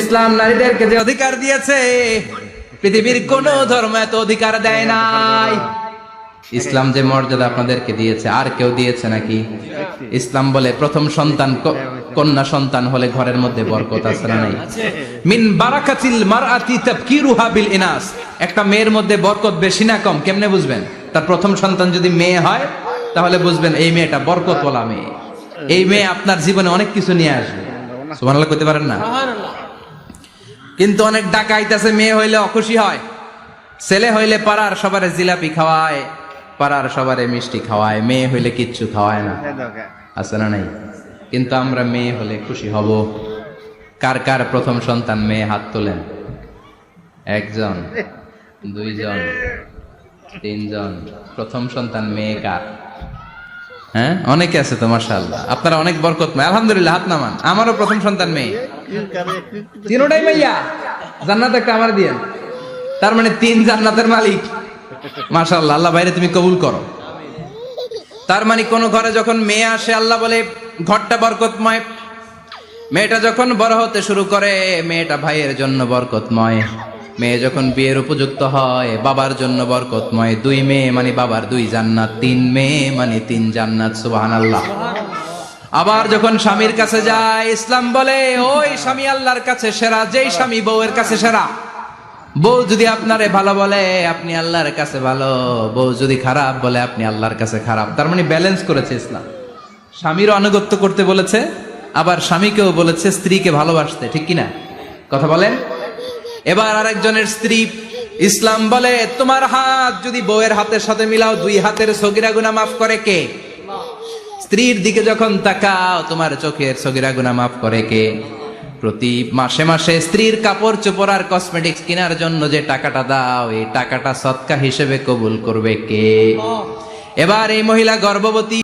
ইসলাম নারীদেরকে যে অধিকার দিয়েছে পৃথিবীর কোন ধর্ম এত অধিকার দেয় নাই। ইসলাম যে মর্যাদা আপনাদেরকে দিয়েছে আর কেউ দিয়েছে নাকি? ইসলাম বলে প্রথম সন্তান কন্যা সন্তান হলে ঘরের মধ্যে বরকত আছে না নাই? মিন বারাকাতিল মারআতি তাবকিরুহা বিল ইনাস। একটা মেয়ের মধ্যে বরকত বেশি না কম কেমনে বুঝবেন? তার প্রথম সন্তান যদি মেয়ে হয় তাহলে বুঝবেন এই মেয়েটা বরকতওয়ালা মেয়ে। এই মেয়ে আপনার জীবনে অনেক কিছু নিয়ে আসবে। সুবহানাল্লাহ কইতে পারেন না? কিন্তু অনেক ডাকাইতেছে মেয়ে হইলে অখুশি হয়, ছেলে হইলে পাড়ার সবারে জিলাপি খাওয়ায়, পাড়ার সবারে মিষ্টি খাওয়ায়, মেয়ে হইলে কিচ্ছু খাওয়ায় না, আছে না নাই? কিন্তু আমরা মেয়ে হলে খুশি হব। কার কার প্রথম সন্তান মেয়ে হাত তোলেন? একজন, দুইজন, তিনজন। প্রথম সন্তান মেয়ে কার? হ্যাঁ, অনেকে আছে তো মাশাআল্লাহ। আপনারা অনেক বরকতময়, আলহামদুলিল্লাহ। হাত নামান। আমারও প্রথম সন্তান মেয়ে, তিনটাই মাইয়া। জান্নাত একটা আমার দিয়েন, তার মানে 3 জান্নাতের মালিক। মাশাআল্লাহ, আল্লাহ বাইরে তুমি কবুল করো। তার মানে কোন ঘরে যখন মেয়ে আসে আল্লাহ বলে ঘরটা বরকতময়। মেয়েটা যখন বড় হতে শুরু করে মেয়েটা ভাইয়ের জন্য বরকতময়। মেয়ে যখন বিয়ের উপযুক্ত হয় বাবার জন্য বরকতময়। 2 মেয়ে মানে বাবার 2 জান্নাত, 3 মেয়ে মানে 3 জান্নাত। সুবহানাল্লাহ। আবার যখন স্বামীর কাছে যায় ইসলাম বলে ওই স্বামী আল্লাহর কাছে সেরা, যেই স্বামী বউয়ের কাছে সেরা। বউ যদি আপনারে ভালো বলে আপনি আল্লাহর কাছে ভালো, বউ যদি খারাপ বলে আপনি আল্লাহর কাছে খারাপ। তার মানে ব্যালেন্স করেছে ইসলাম। স্বামীরও আনুগত্য করতে বলেছে, আবার স্বামীকেও বলেছে স্ত্রীকে ভালোবাসতে, ঠিক কিনা? কথা বলেন। এবার আরেকজনের স্ত্রী, ইসলাম বলে তোমার হাত যদি বউয়ের হাতের সাথে মিলাও 2 হাতের সগীরা গুনাহ মাফ করে কে? স্ত্রীর দিকে যখন তাকাও তোমার চোখের সগীরা গুনাহ মাফ করে কে? প্রতি মাসে মাসে স্ত্রীর কাপড় চোপড় আর কসমেটিক্স কেনার জন্য যে টাকাটা দাও এই টাকাটা সদকা হিসেবে কবুল করবে কে? এবার এই মহিলা গর্ভবতী,